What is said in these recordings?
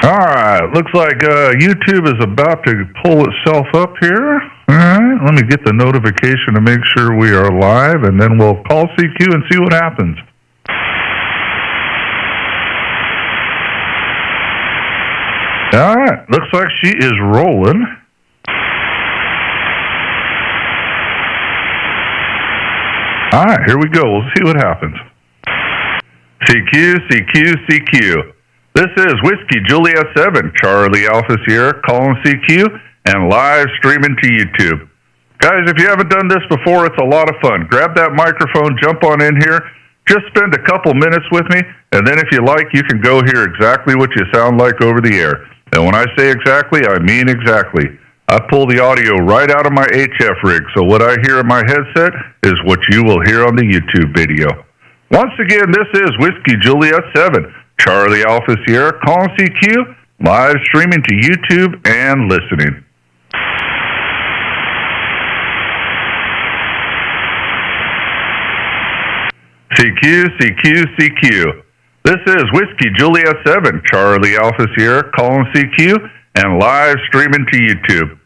All right, looks like YouTube is about to pull itself up here. All right, let me get the notification to make sure we are live, and then we'll call CQ and see what happens. All right, looks like she is rolling. All right, here we go. We'll see what happens. CQ. This is Whiskey Juliet 7, Charlie Alpha Sierra, calling CQ and live streaming to YouTube. Guys, if you haven't done this before, it's a lot of fun. Grab that microphone, jump on in here, just spend a couple minutes with me, and then if you like, you can go hear exactly what you sound like over the air. And when I say exactly, I mean exactly. I pull the audio right out of my HF rig, so what I hear in my headset is what you will hear on the YouTube video. Once again, this is Whiskey Juliet 7, Charlie Alpha Sierra, calling CQ, live streaming to YouTube and listening. CQ. This is Whiskey Juliet 7, Charlie Alpha Sierra, calling CQ and live streaming to YouTube.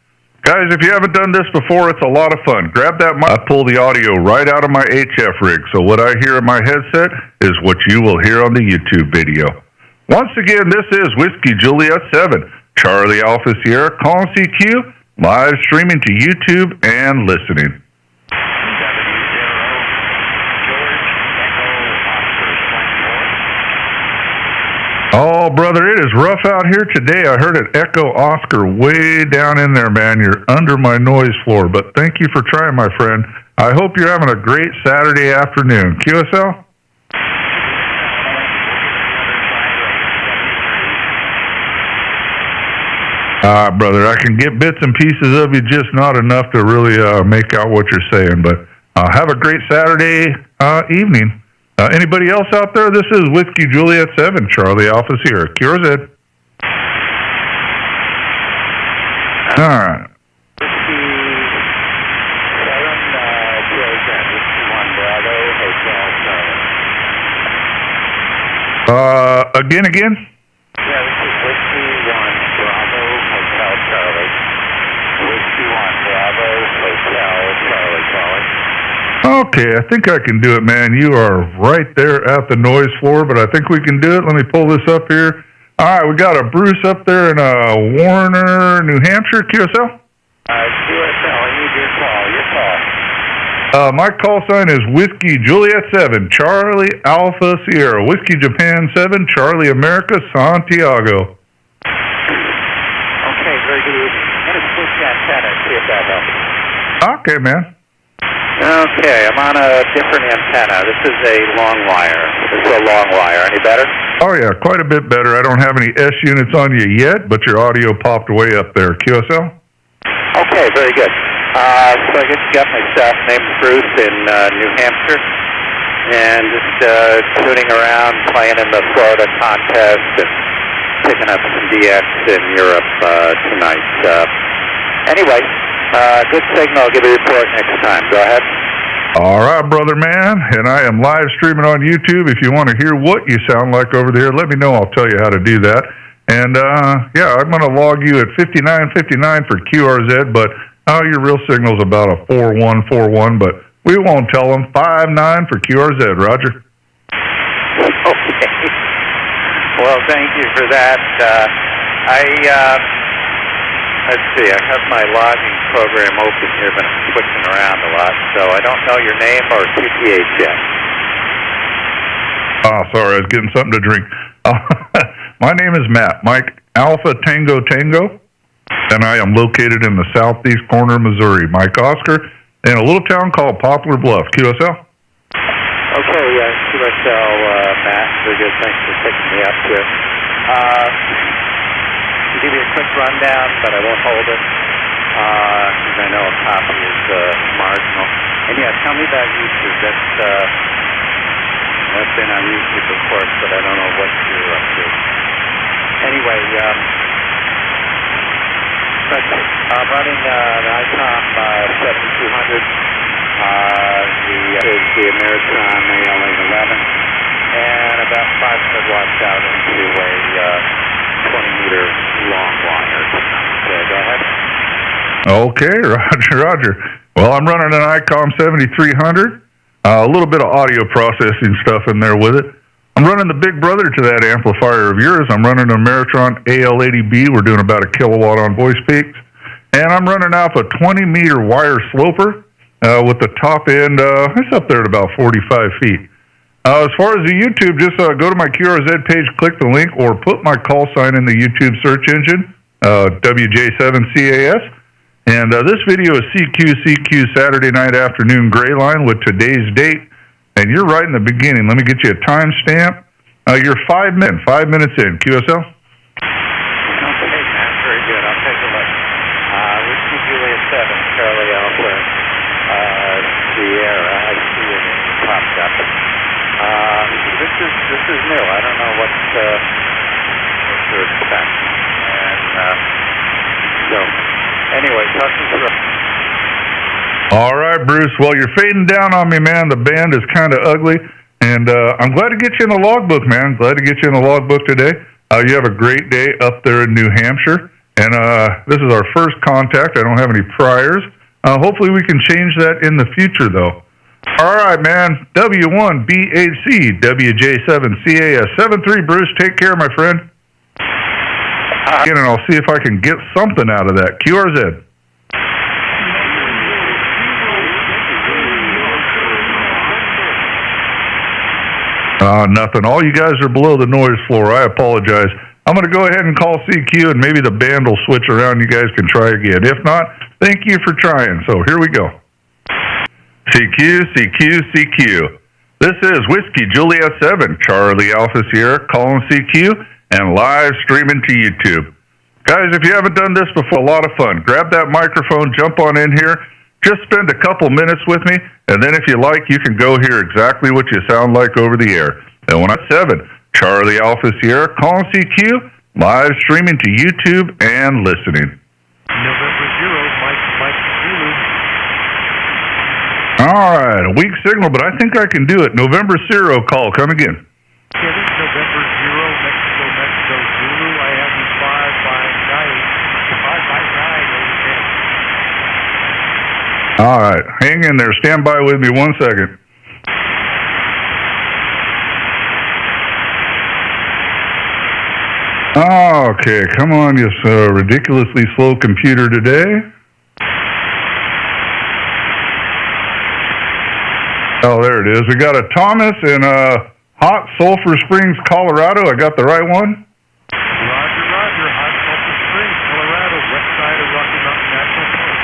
Guys, if you haven't done this before, it's a lot of fun. Grab that mic. I pull the audio right out of my HF rig, so what I hear in my headset is what you will hear on the YouTube video. Once again, this is Whiskey Juliet 7, Charlie Alpha Sierra, calling CQ, live streaming to YouTube and listening. Oh, brother, it is rough out here today. I heard it echo Oscar way down in there, man. You're under my noise floor, but thank you for trying, my friend. I hope you're having a great Saturday afternoon. QSL? Brother, I can get bits and pieces of you, just not enough to really make out what you're saying, but have a great Saturday evening. Anybody else out there? This is Whiskey Juliet 7, Charlie Alpha Sierra. QRZ. All right. Whiskey 7, QRZ, Whiskey 1, Bravo, Hotel Charlie. Again? Yeah, this is Whiskey 1, Bravo, Hotel Charlie. Whiskey 1, Bravo, Hotel Charlie, calling. Okay, I think I can do it, man. You are right there at the noise floor, but I think we can do it. Let me pull this up here. All right, we got a Bruce up there in Warner, New Hampshire. QSL? QSL, I need your call. My call sign is Whiskey Juliet 7, Charlie Alpha Sierra. Whiskey Japan 7, Charlie America, Santiago. Okay, very good evening. I'm going to switch the antenna and see if that helps. Okay, man. Okay, I'm on a different antenna. This is a long wire. Any better? Oh, yeah, quite a bit better. I don't have any S units on you yet, but your audio popped way up there. QSL? Okay, very good. So I guess you got my staff named Bruce in New Hampshire, and just tuning around, playing in the Florida contest, and picking up some DX in Europe tonight. Anyway, good signal. I'll give you a report next time. Go ahead. All right, brother man, and I am live streaming on YouTube. If you want to hear what you sound like over there, let me know. I'll tell you how to do that. And, yeah, I'm going to log you at 5959 for QRZ, but your real signal's about a 4141, but we won't tell them. 59 for QRZ, Roger. Okay. Well, thank you for that. Let's see, I have my logging program open here, but I'm switching around a lot, so I don't know your name or QTH yet. Sorry, I was getting something to drink. My name is Matt, Mike Alpha Tango Tango, and I am located in the southeast corner of Missouri. Mike Oscar, in a little town called Poplar Bluff. QSL? Okay, QSL, Matt, very good. Thanks for picking me up here. I'll give you a quick rundown, but I won't hold it, because I know a copy is marginal. And yeah, tell me about YouTube. I've been on YouTube, of course, but I don't know what you're up to. Anyway, I'm running an ICOM 7200. The Ameritron AL811, and about 500 watts out into a 20-meter Okay, Roger. Well, I'm running an ICOM 7300. A little bit of audio processing stuff in there with it. I'm running the big brother to that amplifier of yours. I'm running a Meritron AL80B. We're doing about a kilowatt on voice peaks. And I'm running off a 20-meter wire sloper with the top end, it's up there at about 45 feet. As far as the YouTube, just go to my QRZ page, click the link, or put my call sign in the YouTube search engine, WJ7CAS. And this video is CQCQ Saturday night afternoon gray line with today's date. And you're right in the beginning. Let me get you a timestamp. You're 5 minutes in. QSL? Okay, man. Very good. I'll take a look. Whiskey Juliet 7, Charlie Alpha, Sierra. I see it popped up. This is new. I don't know what to expect. And so, anyway, talk me through. All right, Bruce. Well, you're fading down on me, man. The band is kind of ugly, and I'm glad to get you in the logbook, man. Glad to get you in the logbook today. You have a great day up there in New Hampshire, and this is our first contact. I don't have any priors. Hopefully we can change that in the future, though. All right, man. W1BHC, WJ7CAS, 73, Bruce. Take care, my friend. And I'll see if I can get something out of that. QRZ. Nothing. All you guys are below the noise floor. I apologize. I'm going to go ahead and call CQ, and maybe the band will switch around. You guys can try again. If not, thank you for trying. So here we go. CQCQ. This is Whiskey Juliet 7, Charlie Alpha Sierra, calling CQ, and live streaming to YouTube. Guys, if you haven't done this before, a lot of fun. Grab that microphone, jump on in here. Just spend a couple minutes with me, and then if you like, you can go hear exactly what you sound like over the air. And when I'm 7, Charlie Alpha Sierra, calling CQ, live streaming to YouTube and listening. November 0, Mike Zulu. All right, a weak signal, but I think I can do it. November 0 call, come again. Yeah, this is November 0, Mexico, Zulu. I have you 559, 559, 10. All right, hang in there. Stand by with me 1 second. Okay, come on, you ridiculously slow computer today. Oh, there it is. We got a Thomas in Hot Sulphur Springs, Colorado. I got the right one? Roger. Hot Sulphur Springs, Colorado, west side of Rocky Mountain National Park.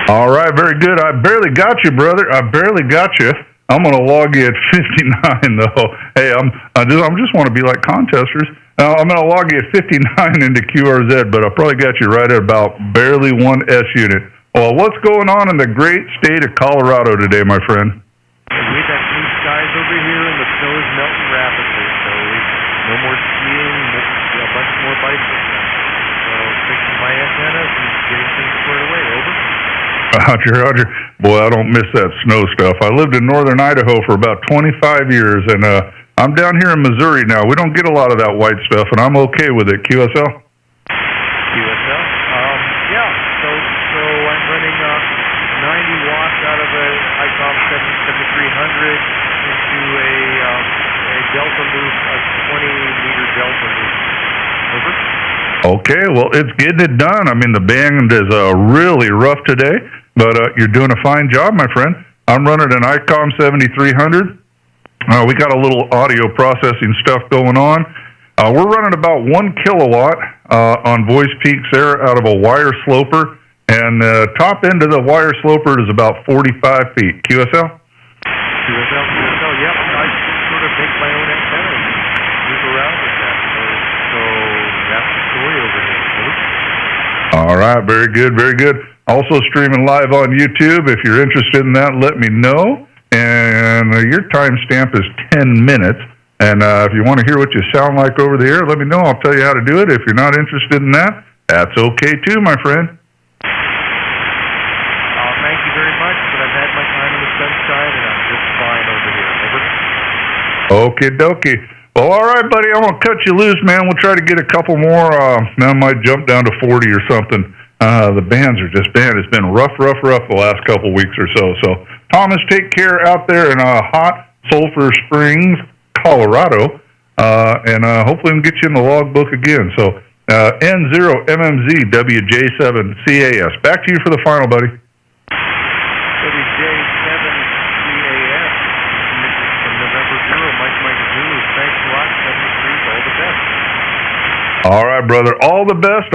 All right, very good. I barely got you, brother. I barely got you. I'm going to log you at 59, though. Hey, I just want to be like contesters. I'm going to log you at 59 into QRZ, but I probably got you right at about barely 1 S unit. Well, what's going on in the great state of Colorado today, my friend? We got blue skies over here, and the snow is melting rapidly, so no more skiing, a bunch more bicycling. So fixing my antennas and getting things squared away. Over. Roger. Boy, I don't miss that snow stuff. I lived in northern Idaho for about 25 years, and I'm down here in Missouri now. We don't get a lot of that white stuff, and I'm okay with it. QSL? QSL? Yeah. So I'm running 90 watts out of a ICOM 7300 into a delta loop, a 20-meter delta loop. Over. Okay, well, it's getting it done. I mean, the band is really rough today, but you're doing a fine job, my friend. I'm running an ICOM 7300. We got a little audio processing stuff going on. We're running about 1 kilowatt on voice peaks there out of a wire sloper, and the top end of the wire sloper is about 45 feet. QSL? QSL, yep. I sort of make my own antenna and move around with that. So that's the story over here. All right, very good. Also streaming live on YouTube. If you're interested in that, let me know. And your timestamp is 10 minutes. And if you want to hear what you sound like over the air, let me know. I'll tell you how to do it. If you're not interested in that, that's okay too, my friend. Thank you very much, but I've had my time in the sunshine, and I'm just fine over here. Over. Okie dokie. Well, all right, buddy. I'm going to cut you loose, man. We'll try to get a couple more. Now I might jump down to 40 or something. The bands are just, man, it's been rough the last couple weeks or so. So, Thomas, take care out there in hot Sulphur Springs, Colorado, and hopefully we can get you in the logbook again. So, N0MMZWJ7CAS. Back to you for the final, buddy. WJ7CAS from November 0, Mike Zulu. Thanks a lot, 73. All the best. All right, brother. All the best,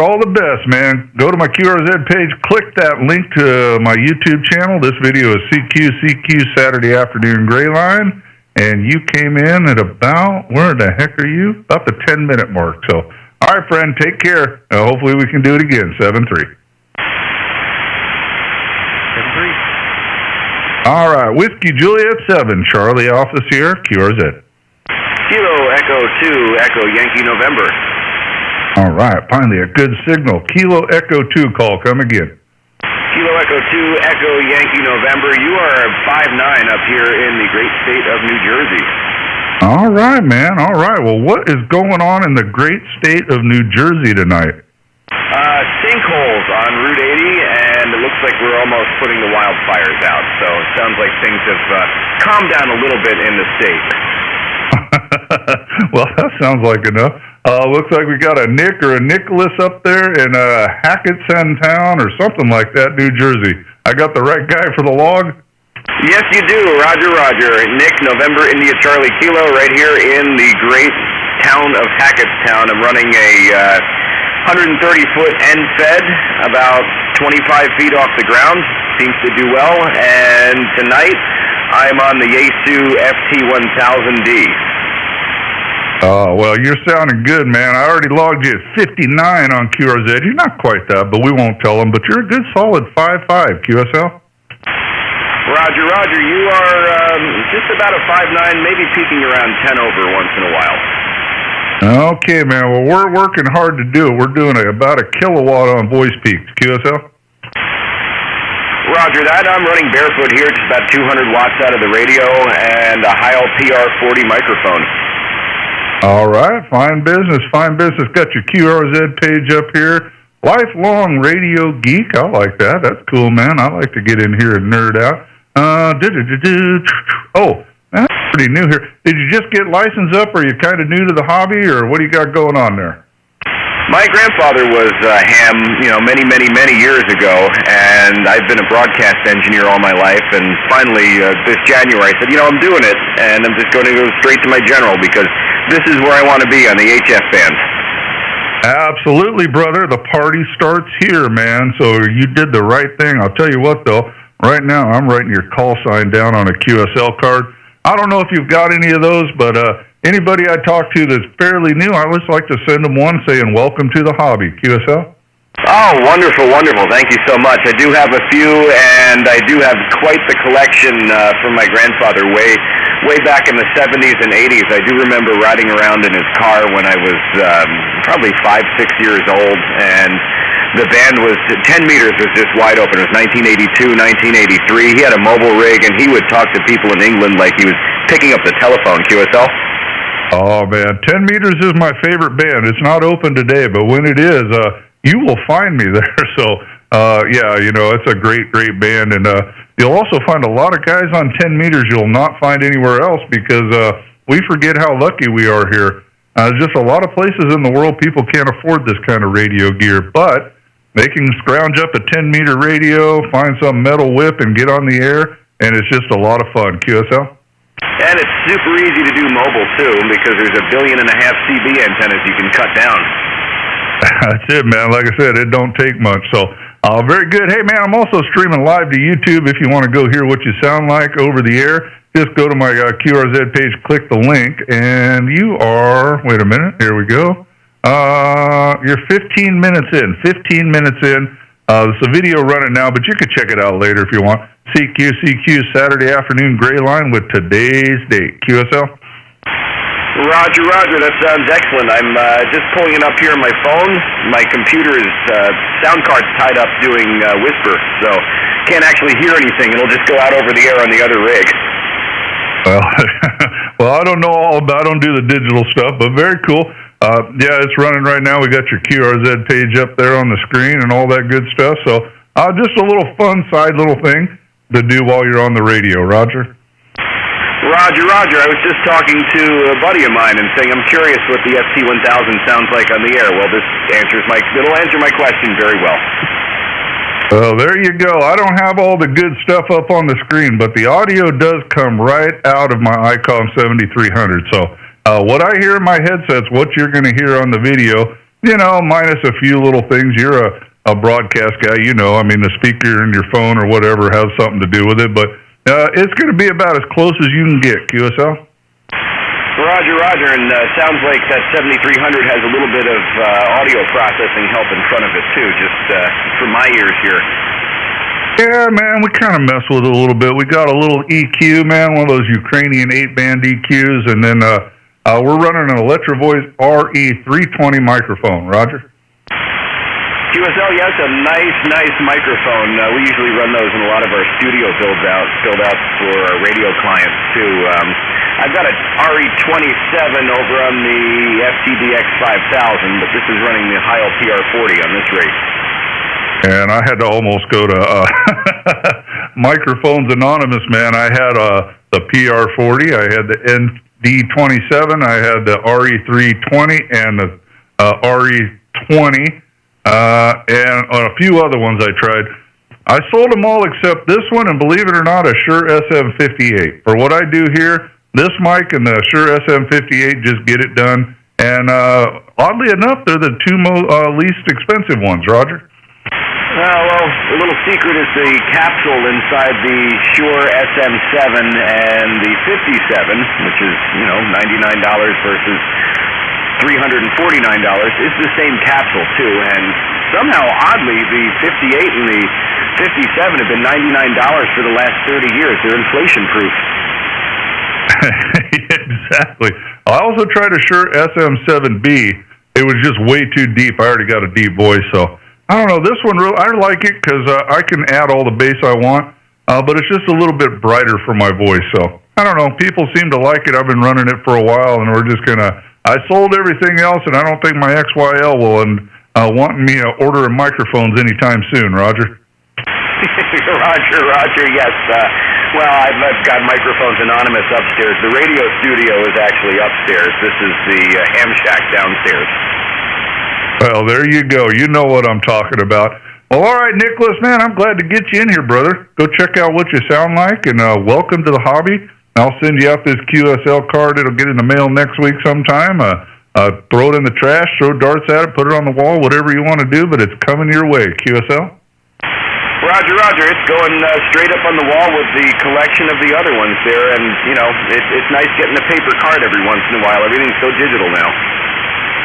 man. Go to my QRZ page, click that link to my YouTube channel. This video is CQCQ Saturday Afternoon Gray Line, and you came in at about, where the heck are you? About the 10-minute mark. So, all right, friend, take care. Hopefully we can do it again, 7-3. 7-3. All right, Whiskey Juliet 7, Charlie Alpha Sierra, QRZ. Kilo Echo 2, Echo Yankee November. All right, finally a good signal. Kilo Echo 2 call, come again. Kilo Echo 2, Echo Yankee November. You are 5'9" up here in the great state of New Jersey. All right, man. All right. Well, what is going on in the great state of New Jersey tonight? Sinkholes on Route 80, and it looks like we're almost putting the wildfires out. So it sounds like things have calmed down a little bit in the state. Well, that sounds like enough. Looks like we got a Nick or a Nicholas up there in Hackettstown Town or something like that, New Jersey. I got the right guy for the log? Yes, you do. Roger. Nick, November, India, Charlie, Kilo, right here in the great town of Hackettstown. I'm running a 130-foot end fed, about 25 feet off the ground. Seems to do well. And tonight, I'm on the Yaesu FT1000D. Oh, well, you're sounding good, man. I already logged you at 59 on QRZ. You're not quite that, but we won't tell them. But you're a good solid 5'5", QSL. Roger. You are just about a 5'9", maybe peaking around 10 over once in a while. Okay, man. Well, we're working hard to do it. We're doing about a kilowatt on voice peaks. QSL? Roger that. I'm running barefoot here, just about 200 watts out of the radio, and a Heil PR40 microphone. All right, fine business. Got your QRZ page up here. Lifelong radio geek. I like that. That's cool, man. I like to get in here and nerd out. Oh, that's pretty new here. Did you just get licensed up, or are you kind of new to the hobby, or what do you got going on there? My grandfather was ham, many years ago, and I've been a broadcast engineer all my life, and finally this January I said, I'm doing it, and I'm just going to go straight to my general because this is where I want to be on the HF band. Absolutely, brother. The party starts here, man, so you did the right thing. I'll tell you what, though, right now I'm writing your call sign down on a QSL card. I don't know if you've got any of those, but anybody I talk to that's fairly new, I always like to send them one saying, welcome to the hobby. QSL? Oh, wonderful. Thank you so much. I do have a few, and I do have quite the collection from my grandfather way back in the 70s and 80s. I do remember riding around in his car when I was probably 5-6 years old, and the band was 10 meters was just wide open. It was 1982, 1983. He had a mobile rig, and he would talk to people in England like he was picking up the telephone. QSL? Oh, man. 10 meters is my favorite band. It's not open today, but when it is, you will find me there. So, it's a great band. And you'll also find a lot of guys on 10 meters you'll not find anywhere else because we forget how lucky we are here. Just a lot of places in the world, people can't afford this kind of radio gear, but they can scrounge up a 10-meter radio, find some metal whip, and get on the air, and it's just a lot of fun. QSL? And it's super easy to do mobile, too, because there's 1.5 billion CB antennas you can cut down. That's it, man. Like I said, it don't take much. So, very good. Hey, man, I'm also streaming live to YouTube if you want to go hear what you sound like over the air. Just go to my QRZ page, click the link, and you are, wait a minute, here we go. You're 15 minutes in. There's a video running now, but you can check it out later if you want. CQCQ Saturday Afternoon Gray Line with today's date. QSL? Roger. That sounds excellent. I'm just pulling it up here on my phone. My computer is sound card's tied up doing whisper, so can't actually hear anything. It'll just go out over the air on the other rig. Well, I don't know I don't do the digital stuff, but very cool. Yeah, it's running right now. We got your QRZ page up there on the screen and all that good stuff. So just a little fun side little thing to do while you're on the radio, Roger. Roger. I was just talking to a buddy of mine and saying I'm curious what the FT1000 sounds like on the air. Well, it'll answer my question very well. Well, there you go. I don't have all the good stuff up on the screen, but the audio does come right out of my ICOM 7300. So what I hear in my headset's what you're going to hear on the video, minus a few little things. You're a broadcast guy, I mean, the speaker in your phone or whatever has something to do with it, but it's going to be about as close as you can get, QSL. Roger, and sounds like that 7300 has a little bit of audio processing help in front of it, too, just for my ears here. Yeah, man, we kind of mess with it a little bit. We got a little EQ, man, one of those Ukrainian 8-band EQs, and then we're running an Electrovoice RE320 microphone, Roger. QSL, yes, a nice microphone. We usually run those in a lot of our studio build-outs for our radio clients, too. I've got a RE27 over on the FTDX 5000, but this is running the Heil PR40 on this rate. And I had to almost go to Microphones Anonymous, man. I had the PR40, I had the ND27, I had the RE320, and the RE20. And a few other ones I tried. I sold them all except this one, and believe it or not, a Shure SM58. For what I do here, this mic and the Shure SM58 just get it done. And oddly enough, they're the two least expensive ones, Roger. Well, a little secret is the capsule inside the Shure SM7 and the 57, which is, $99 versus $349 is the same capsule, too, and somehow, oddly, the 58 and the 57 have been $99 for the last 30 years. They're inflation-proof. Exactly. I also tried a Shure SM7B. It was just way too deep. I already got a deep voice, so I don't know. This one, I like it because I can add all the bass I want, but it's just a little bit brighter for my voice, so I don't know. People seem to like it. I've been running it for a while, and we're just going to... I sold everything else, and I don't think my XYL will want me ordering microphones anytime soon, Roger. Roger, yes. Well, I've got Microphones Anonymous upstairs. The radio studio is actually upstairs. This is the ham shack downstairs. Well, there you go. You know what I'm talking about. Well, all right, Nicholas, man, I'm glad to get you in here, brother. Go check out what you sound like, and welcome to the hobby. I'll send you out this QSL card. It'll get in the mail next week sometime. Throw it in the trash, throw darts at it, put it on the wall, whatever you want to do, but it's coming your way, QSL. Roger. It's going straight up on the wall with the collection of the other ones there, and, it's nice getting a paper card every once in a while. Everything's so digital now.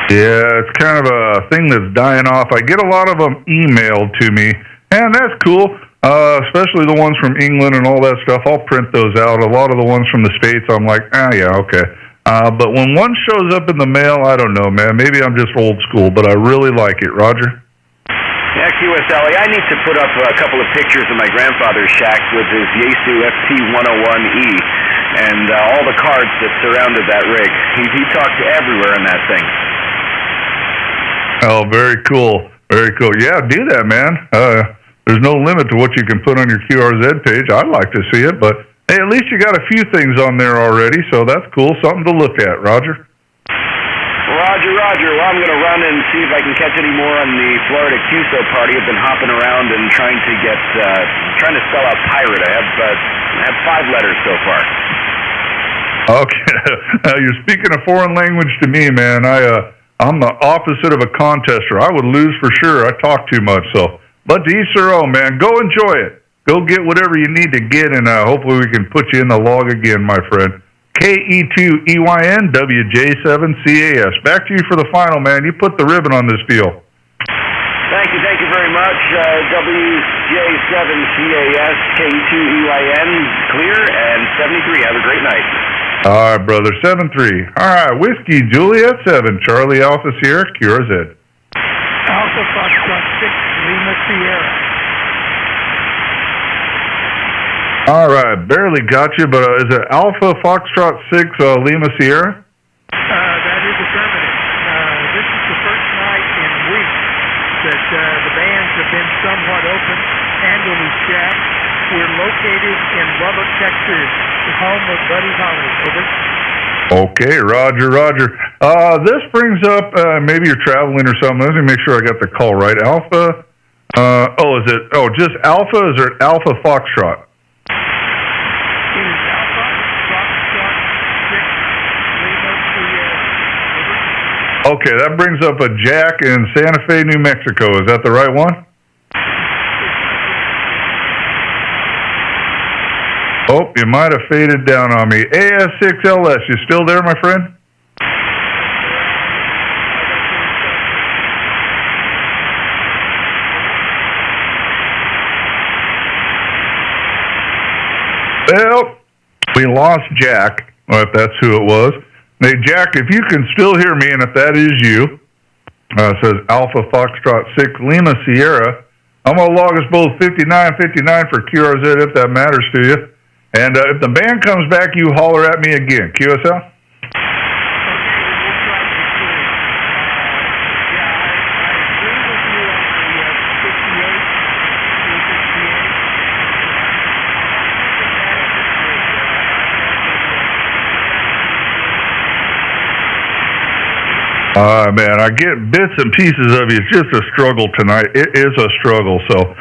Yeah, it's kind of a thing that's dying off. I get a lot of them emailed to me, and that's cool. Especially the ones from England and all that stuff. I'll print those out. A lot of the ones from the States, I'm like, yeah, okay. But when one shows up in the mail, I don't know, man. Maybe I'm just old school, but I really like it, Roger. Yeah, QSL, I need to put up a couple of pictures of my grandfather's shack with his Yaesu FT101E and all the cards that surrounded that rig. He talked everywhere in that thing. Oh, very cool. Very cool. Yeah, do that, man. There's no limit to what you can put on your QRZ page. I'd like to see it, but hey, at least you got a few things on there already, so that's cool. Something to look at, Roger. Roger. Well, I'm going to run and see if I can catch any more on the Florida QSO party. I've been hopping around and trying to spell out pirate. I have 5 letters so far. Okay. You're speaking a foreign language to me, man. I'm the opposite of a contester. I would lose for sure. I talk too much, so... But to each their own, man. Go enjoy it. Go get whatever you need to get, and hopefully we can put you in the log again, my friend. KE2EYN WJ7CAS. Back to you for the final, man. You put the ribbon on this deal. Thank you very much. WJ7CAS, KE2EYN, clear, and 73. Have a great night. All right, brother. 7-3. All right, Whiskey Juliet 7, Charlie Alpha Sierra, QRZ. Alpha Foxtrot 6, Lima Sierra. All right, barely got you, but is it Alpha Foxtrot 6, Lima Sierra? That is affirmative. have been somewhat open, handle is jacked. We're located in Lubbock, Texas, the home of Buddy Holly. Over. Okay, Roger, Roger. This brings up, maybe you're traveling or something. Let me make sure I got the call right. Alpha, just Alpha? Is it Alpha Foxtrot? It is Alpha Foxtrot 6 Lima Sierra. Okay, that brings up a Jack in Santa Fe, New Mexico. Is that the right one? Oh, you might have faded down on me. AS6LS, you still there, my friend? Well, we lost Jack, if that's who it was. Hey, Jack, if you can still hear me, and if that is you, it says Alpha Foxtrot 6 Lima Sierra. I'm going to log us both 5959 for QRZ if that matters to you. And if the band comes back, you holler at me again. QSL? Man, I get bits and pieces of you. It's just a struggle tonight. It is a struggle. So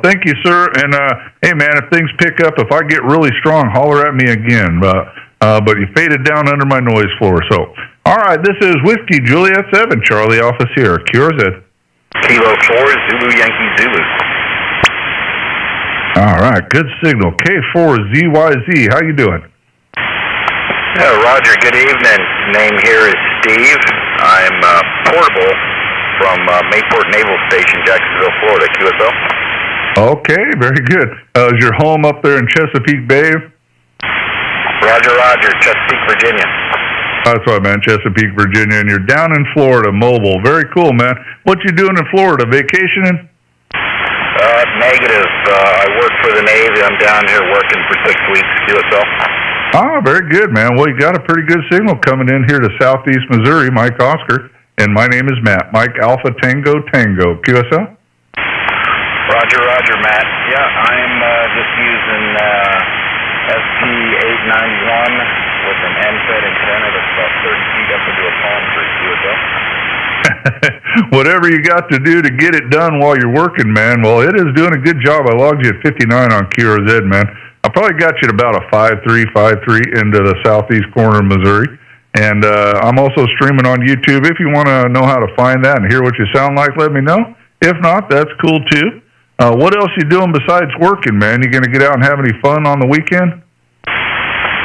thank you, sir. And, hey, man, if things pick up, if I get really strong, holler at me again. But you faded down under my noise floor. So, all right, this is Whiskey Juliet 7, Charlie office here. QRZ. Kilo 4, Zulu Yankee Zulu. All right, good signal. K4ZYZ, how you doing? Yeah, Roger, good evening. Name here is Steve. I'm portable from Mayport Naval Station, Jacksonville, Florida, QSL. Okay, very good. Is your home up there in Chesapeake Bay? Roger, Chesapeake, Virginia. That's right, man, Chesapeake, Virginia, and you're down in Florida, mobile. Very cool, man. What you doing in Florida, vacationing? Negative. I work for the Navy. I'm down here working for 6 weeks, QSL. Oh, very good, man. Well, you got a pretty good signal coming in here to Southeast Missouri, Mike Oscar, and my name is Matt, Mike Alpha Tango Tango, QSL? Roger, Matt. Yeah, I'm just using ST-891 with an end-fed antenna that's about 30 feet up into a palm tree, QSL. Whatever you got to do to get it done while you're working, man. Well, it is doing a good job. I logged you at 59 on QRZ, man. I probably got you at about a 5.3 into the southeast corner of Missouri. And I'm also streaming on YouTube. If you want to know how to find that and hear what you sound like, let me know. If not, that's cool too. What else you doing besides working, man? You going to get out and have any fun on the weekend?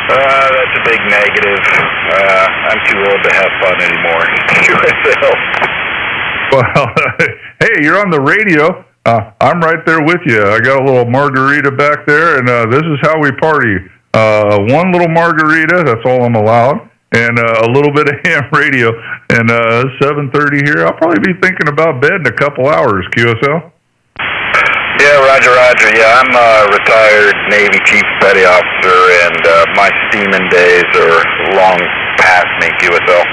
That's a big negative. I'm too old to have fun anymore. Well, hey, you're on the radio. I'm right there with you. I got a little margarita back there, and this is how we party. One little margarita, that's all I'm allowed, and a little bit of ham radio. And 7:30 here. I'll probably be thinking about bed in a couple hours, QSL. Yeah, Roger. Yeah, I'm a retired Navy Chief Petty Officer, and my steaming days are long past me, QSL.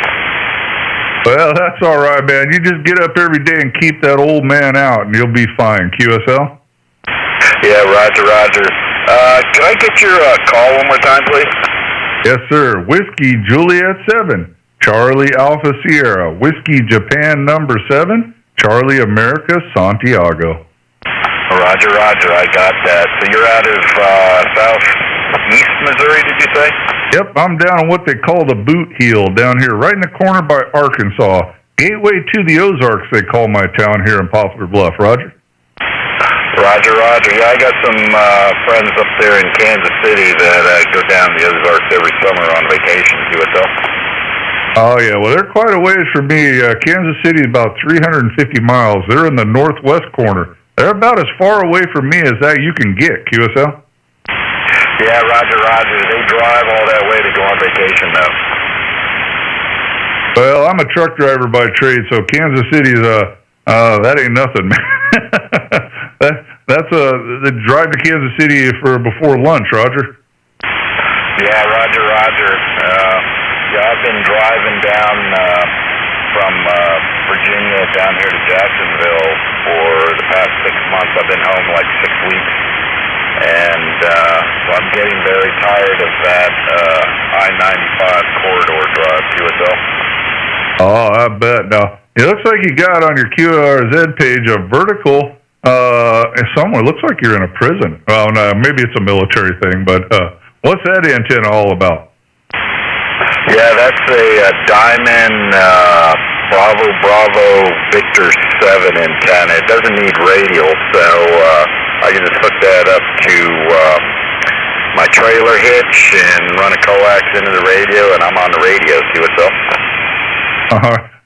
Well, that's all right, man. You just get up every day and keep that old man out, and you'll be fine, QSL. Yeah, Roger. Can I get your call one more time, please? Yes, sir. Whiskey Juliet 7, Charlie Alpha Sierra. Whiskey Japan number 7, Charlie America Santiago. Roger, I got that. So you're out of southeast Missouri, did you say? Yep, I'm down on what they call the boot heel down here, right in the corner by Arkansas. Gateway to the Ozarks, they call my town here in Poplar Bluff. Roger? Roger. Yeah, I got some friends up there in Kansas City that go down the Ozarks every summer on vacation, QSL. Oh, yeah, well, they're quite a ways from me. Kansas City is about 350 miles. They're in the northwest corner. They're about as far away from me as that you can get, QSL. Yeah, Roger. They drive all that way to go on vacation, though. Well, I'm a truck driver by trade, so Kansas City's that ain't nothing, man. that's the drive to Kansas City for before lunch, Roger. Yeah, Roger. Yeah, I've been driving down from Virginia down here to Jacksonville for the past 6 months. I've been home like 6 weeks. And so I'm getting very tired of that I-95 corridor drive, QSL. Oh, I bet. Now, it looks like you got on your QRZ page a vertical somewhere. Looks like you're in a prison. Well, no, maybe it's a military thing, but what's that antenna all about? Yeah, that's a Diamond Bravo Victor 7 antenna. It doesn't need radial, so I can just hook that up to my trailer hitch and run a coax into the radio, and I'm on the radio, QSL.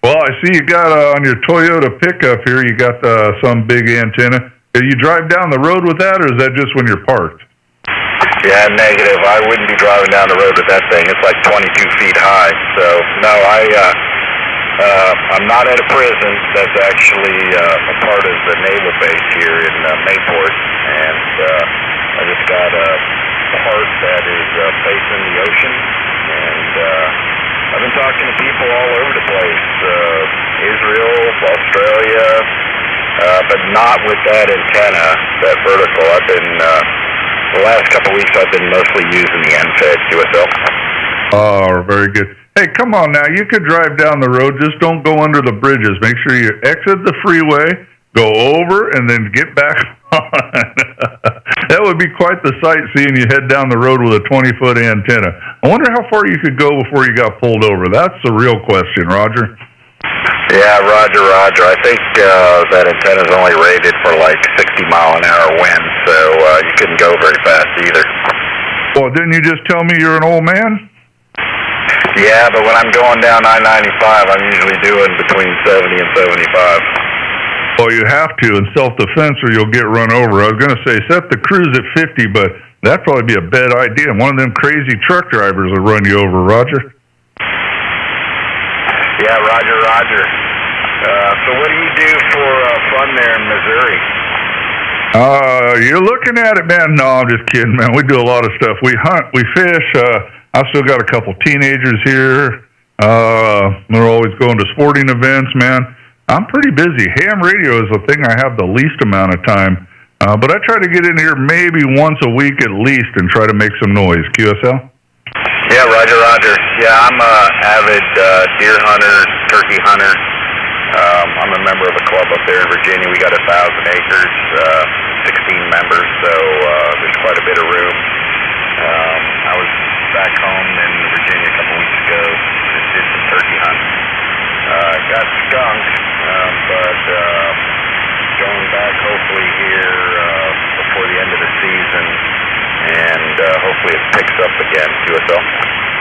Well, I see you got on your Toyota pickup here, you got some big antenna. Do you drive down the road with that, or is that just when you're parked? Yeah, negative. I wouldn't be driving down the road with that thing. It's like 22 feet high. So, no, I'm not at a prison. That's actually a part of the naval base here in Mayport. And I just got a part that is facing the ocean. And I've been talking to people all over the place. Israel, Australia, but not with that antenna, that vertical. I've been... the last couple of weeks, I've been mostly using the NFED QSL. Oh, very good. Hey, come on now. You could drive down the road. Just don't go under the bridges. Make sure you exit the freeway, go over, and then get back on. That would be quite the sight seeing you head down the road with a 20-foot antenna. I wonder how far you could go before you got pulled over. That's the real question, Roger. Yeah, Roger. I think that antenna is only rated for like 60-mile-an-hour winds, so you couldn't go very fast either. Well, didn't you just tell me you're an old man? Yeah, but when I'm going down I-95, I'm usually doing between 70 and 75. Well, you have to in self-defense or you'll get run over. I was going to say set the cruise at 50, but that'd probably be a bad idea. One of them crazy truck drivers will run you over, Roger. Yeah, Roger. So what do you do for fun there in Missouri? You're looking at it, man. No, I'm just kidding, man. We do a lot of stuff. We hunt, we fish. I've still got a couple teenagers here. They're always going to sporting events, man. I'm pretty busy. Ham radio is the thing I have the least amount of time. But I try to get in here maybe once a week at least and try to make some noise. QSL? Yeah, Roger. Yeah, I'm an avid deer hunter, turkey hunter. I'm a member of a club up there in Virginia. We got 1,000 acres, 16 members, so there's quite a bit of room. I was back home in Virginia a couple weeks ago and did some turkey hunting. Got skunked, but going back hopefully here before the end of the season, and hopefully it picks up again, QSL.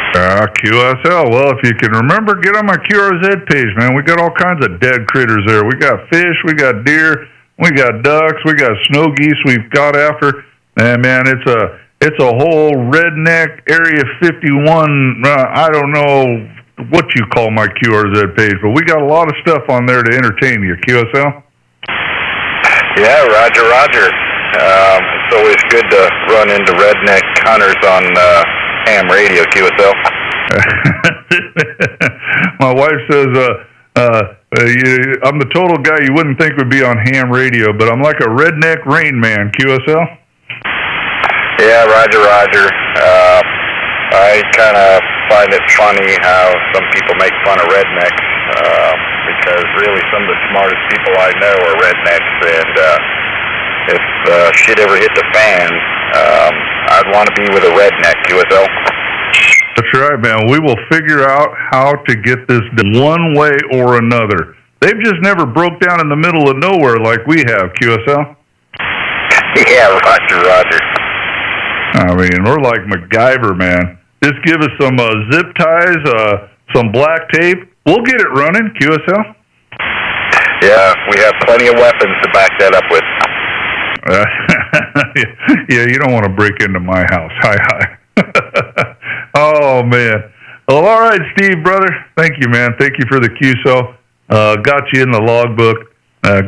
QSL. Well, if you can remember, get on my QRZ page, man. We got all kinds of dead critters there. We got fish, we got deer, we got ducks, we got snow geese we've got after. And, man, it's a whole redneck Area 51, I don't know what you call my QRZ page, but we got a lot of stuff on there to entertain you. QSL? Yeah, Roger. It's always good to run into redneck hunters on ham radio, QSL. My wife says I'm the total guy you wouldn't think would be on ham radio, but I'm like a redneck Rain Man. QSL? Yeah, Roger. I kind of find it funny how some people make fun of rednecks, because really some of the smartest people I know are rednecks, and if shit ever hit the fan, I'd want to be with a redneck, QSL. That's right, man. We will figure out how to get this done one way or another. They've just never broke down in the middle of nowhere like we have, QSL. Yeah, Roger. I mean, we're like MacGyver, man. Just give us some zip ties, some black tape. We'll get it running, QSL. Yeah, we have plenty of weapons to back that up with. Yeah, you don't want to break into my house. Hi. Oh, man. Well, all right, Steve, brother. Thank you, man. Thank you for the QSO. Got you in the logbook.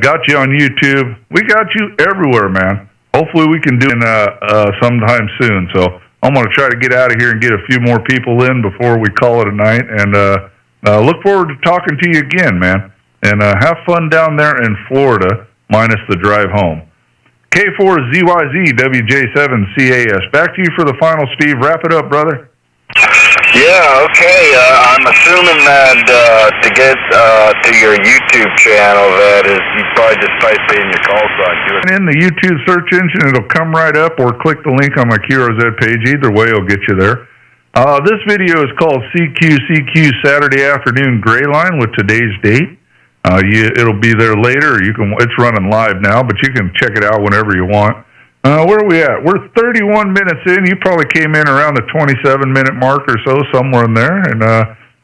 Got you on YouTube. We got you everywhere, man. Hopefully we can do it sometime soon. So I'm going to try to get out of here and get a few more people in before we call it a night. And look forward to talking to you again, man. And have fun down there in Florida. minus the drive home. K4ZYZ WJ7CAS. Back to you for the final, Steve. Wrap it up, brother. Yeah, okay. I'm assuming that to get to your YouTube channel, that is, you probably just type in your call sign. In the YouTube search engine, it'll come right up, or click the link on my QRZ page. Either way, it'll get you there. This video is called CQCQ Saturday Afternoon Gray Line with today's date. It'll be there later. It's running live now, but you can check it out whenever you want. Where are we at? We're 31 minutes in. You probably came in around the 27-minute mark or so, somewhere in there, and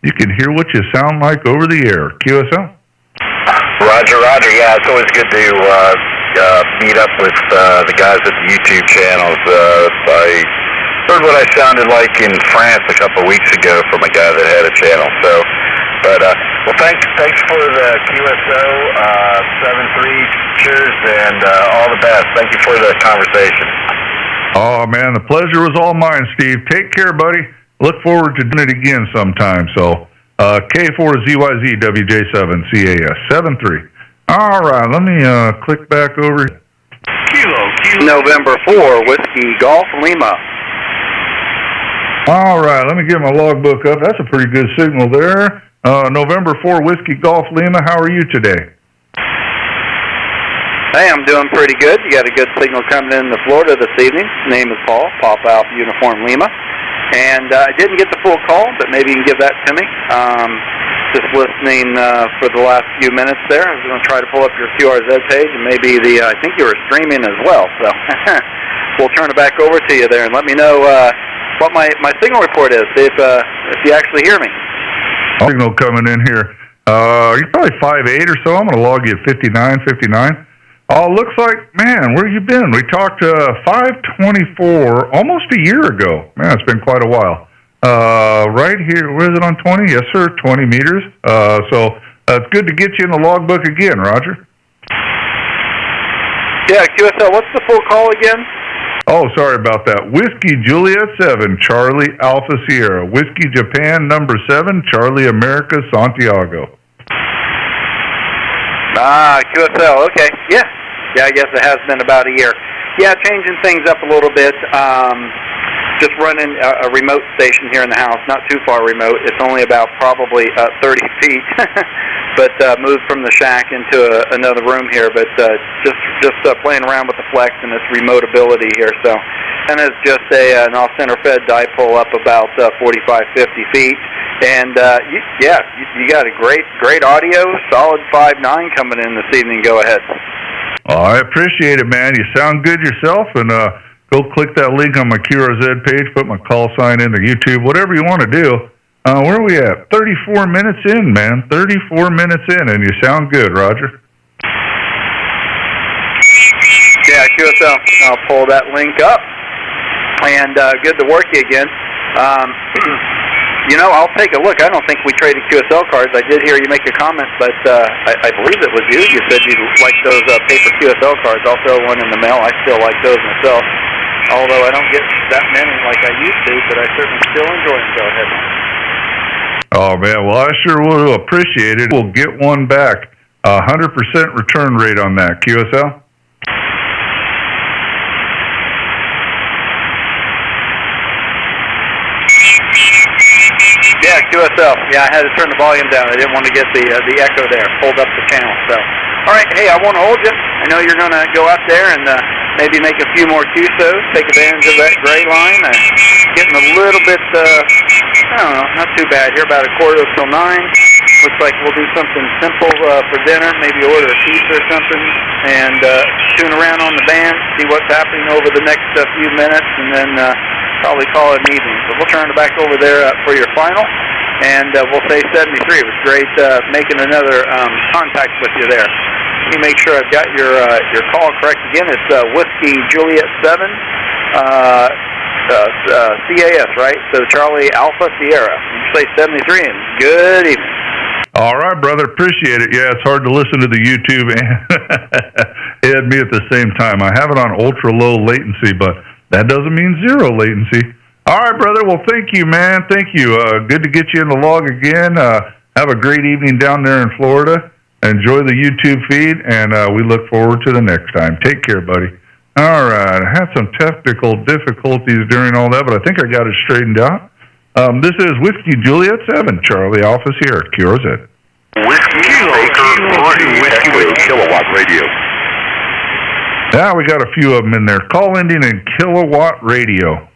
you can hear what you sound like over the air. QSL? Roger. Yeah, it's always good to meet up with the guys at the YouTube channels. I heard what I sounded like in France a couple of weeks ago from a guy that had a channel. So, but well, thanks for the QSO 7-3. Cheers and all the best. Thank you for the conversation. Oh man, the pleasure was all mine, Steve. Take care, buddy. Look forward to doing it again sometime. So, K4ZYZ WJ7CAS 7-3. All right, let me click back over. Kilo. November 4, Whiskey Golf Lima. All right, let me get my logbook up. That's a pretty good signal there. November 4, Whiskey Golf Lima. How are you today? Hey, I'm doing pretty good. You got a good signal coming in to Florida this evening. Name is Paul, Pop Alpha Uniform Lima. And I didn't get the full call, but maybe you can give that to me. Just listening for the last few minutes there. I was going to try to pull up your QRZ page, and maybe I think you were streaming as well. So we'll turn it back over to you there and let me know what my signal report is, if you actually hear me. Signal coming in here. You're probably 5'8" or so. I'm going to log you at 59. Oh, looks like, man, where you been? We talked 5:24 almost a year ago. Man, it's been quite a while. Right here, where is it on 20? Yes, sir, 20 meters. So it's good to get you in the logbook again, Roger. Yeah, QSL, what's the full call again? Oh, sorry about that. Whiskey Juliet 7, Charlie Alpha Sierra. Whiskey Japan number 7, Charlie America Santiago. QSL, okay. Yeah, I guess it has been about a year. Yeah, changing things up a little bit. Just running a remote station here in the house, not too far remote. It's only about probably 30 feet, but moved from the shack into another room here. But just playing around with the flex and its remote ability here. So, and it's just an off-center fed dipole up about 45, 50 feet. And you got a great audio, solid 5.9 coming in this evening. Go ahead. Oh, I appreciate it, man. You sound good yourself, and go click that link on my QRZ page, put my call sign into YouTube, whatever you want to do. Where are we at? 34 minutes in, man. 34 minutes in, and you sound good, Roger. Yeah, QSL. I'll pull that link up. And good to work you again. I'll take a look. I don't think we traded QSL cards. I did hear you make a comment, but I believe it was you. You said you liked those paper QSL cards. I'll throw one in the mail. I still like those myself, although I don't get that many like I used to, but I certainly still enjoy them. Go ahead. Oh, man. Well, I sure will appreciate it. We'll get one back. 100% return rate on that. QSL? Yeah, QSL. Yeah, I had to turn the volume down. I didn't want to get the echo there. Pulled up the channel. So, all right. Hey, I won't hold you. I know you're going to go out there and maybe make a few more QSOs, take advantage of that gray line. Getting a little bit, I don't know, not too bad here. About 8:45 till 9. Looks like we'll do something simple for dinner. Maybe order a pizza or something, and tune around on the band, see what's happening over the next few minutes, and then probably call it an evening. So we'll turn it back over there for your final, and we'll say 73. It was great making another contact with you there. Let me make sure I've got your call correct again. It's Whiskey Juliet 7, CAS, right? So Charlie Alpha Sierra. You say 73, and good evening. All right, brother. Appreciate it. Yeah, it's hard to listen to the YouTube and me at the same time. I have it on ultra low latency, but that doesn't mean zero latency. All right, brother. Well, thank you, man. Thank you. Good to get you in the log again. Have a great evening down there in Florida. Enjoy the YouTube feed, and we look forward to the next time. Take care, buddy. All right. I had some technical difficulties during all that, but I think I got it straightened out. This is Whiskey Juliet 7, Charlie Alpha Sierra, QRZ. Whiskey Baker 3, Whiskey Kilowatt Radio. Now we got a few of them in there. Call ending in Kilowatt Radio.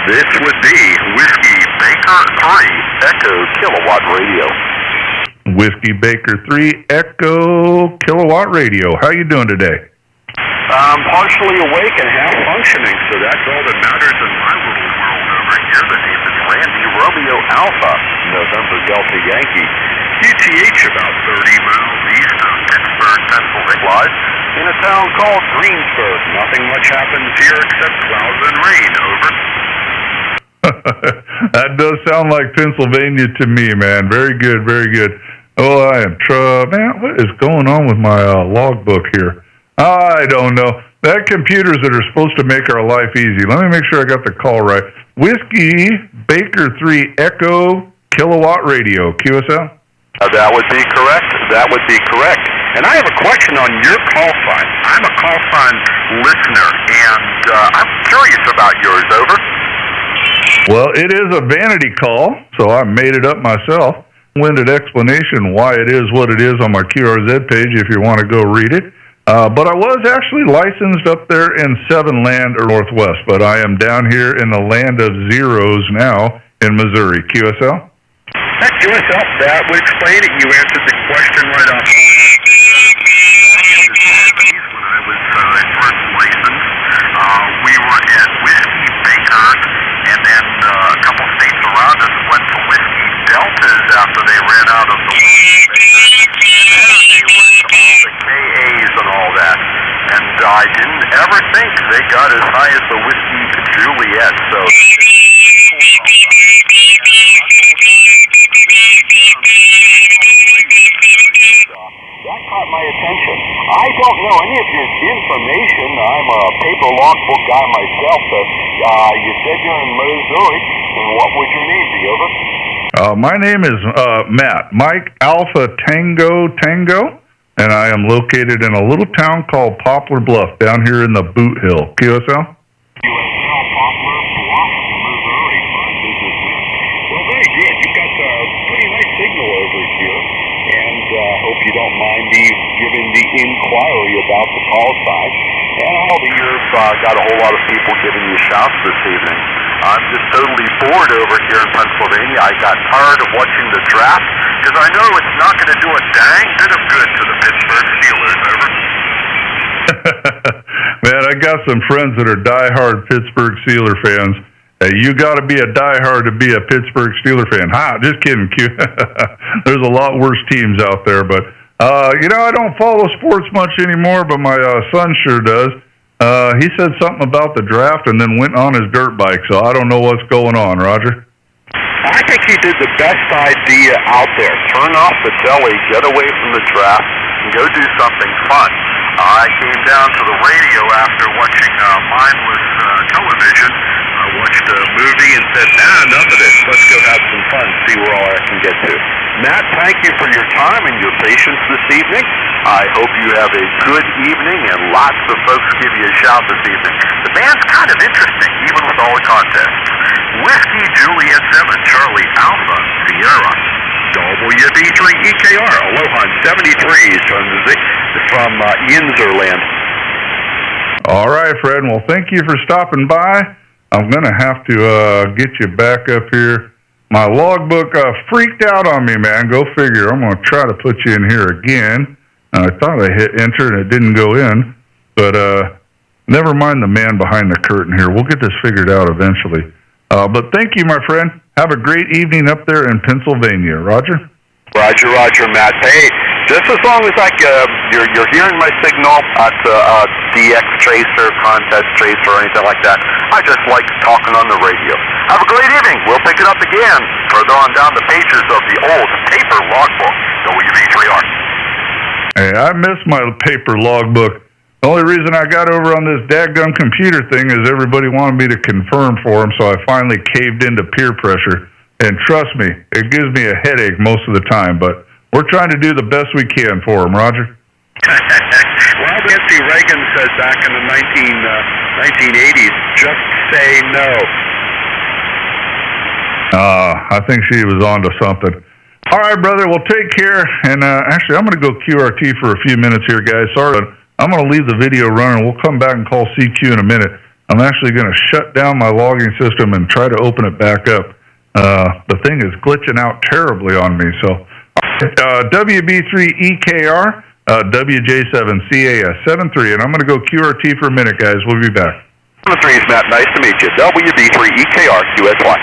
This would be Whiskey Baker 3, Echo Kilowatt Radio. Whiskey Baker 3, Echo Kilowatt Radio. How you doing today? I'm partially awake and half functioning, so that's all that matters in my little world over here. The name is Randy Romeo Alpha, November Delta Yankee. QTH about 30 miles east of Pittsburgh, Pennsylvania, live in a town called Greensburg. Nothing much happens here except clouds and rain, over. That does sound like Pennsylvania to me, man. Very good, very good. Oh, I am man, what is going on with my logbook here? I don't know. That computers that are supposed to make our life easy. Let me make sure I got the call right. Whiskey Baker 3 Echo Kilowatt Radio, QSL? That would be correct. That would be correct. And I have a question on your call sign. I'm a call sign listener, and I'm curious about yours, over. Well, it is a vanity call, so I made it up myself. Winded explanation why it is what it is on my QRZ page if you want to go read it. But I was actually licensed up there in Seven Land or Northwest, but I am down here in the land of zeros now in Missouri. QSL? That QSL, that would explain it. You answered the question right off. When I was first licensed, we were at Whiskey Baker, and then a couple states around us went to Whiskey Deltas after they ran out of the they went to all the KAs and all that. And I didn't ever think they got as high as the Whiskey Juliet, so that caught my attention. I don't know any of your information. I'm a paper logbook guy myself, but you said you're in Missouri, and what would your name be, over? My name is Matt, Mike Alpha Tango Tango, and I am located in a little town called Poplar Bluff down here in the Boot Hill. QSL? QSL, Poplar Bluff, Missouri. Fine businessman. Well, very good. You've got a pretty nice signal over here, and hope you don't mind me giving the inquiry about the call sign. And I know that you've got a whole lot of people giving you shouts this evening. I'm just totally bored over here in Pennsylvania. I got tired of watching the draft because I know it's not going to do a dang bit of good to the Pittsburgh Steelers, over. Man, I got some friends that are diehard Pittsburgh Steelers fans. Hey, you got to be a diehard to be a Pittsburgh Steelers fan. Ha, just kidding, Q. There's a lot worse teams out there, but I don't follow sports much anymore, but my son sure does. He said something about the draft and then went on his dirt bike, so I don't know what's going on, Roger. I think he did the best idea out there. Turn off the telly, get away from the draft, and go do something fun. I came down to the radio after watching mindless television. I watched a movie and said, enough of this. Let's go have some fun, see where all I can get to. Matt, thank you for your time and your patience this evening. I hope you have a good evening and lots of folks give you a shout this evening. The band's kind of interesting, even with all the contests. Whiskey Juliet 7, Charlie Alpha Sierra, WB3EKR, Aloha 73 from Yinzerland. All right, Fred. Well, thank you for stopping by. I'm going to have to get you back up here. My logbook freaked out on me, man. Go figure. I'm going to try to put you in here again. I thought I hit enter and it didn't go in. But never mind the man behind the curtain here. We'll get this figured out eventually. But thank you, my friend. Have a great evening up there in Pennsylvania. Roger? Roger, Matt. Hey, just as long as you're hearing my signal at DX Tracer, Contest Tracer, or anything like that, I just like talking on the radio. Have a great evening. We'll pick it up again further on down the pages of the old paper logbook, WV3R. Hey, I miss my paper logbook. The only reason I got over on this dadgum computer thing is everybody wanted me to confirm for them, so I finally caved into peer pressure. And trust me, it gives me a headache most of the time, but we're trying to do the best we can for them, Roger. Well, Nancy Reagan said back in the 1980s, just say no. I think she was on to something. All right, brother, well, take care. And actually, I'm going to go QRT for a few minutes here, guys. Sorry, I'm going to leave the video running. We'll come back and call CQ in a minute. I'm actually going to shut down my logging system and try to open it back up. The thing is glitching out terribly on me. So, WB3EKR, WJ7CAS73, and I'm going to go QRT for a minute, guys. We'll be back. 3 is Matt. Nice to meet you. WB3EKR, QS1.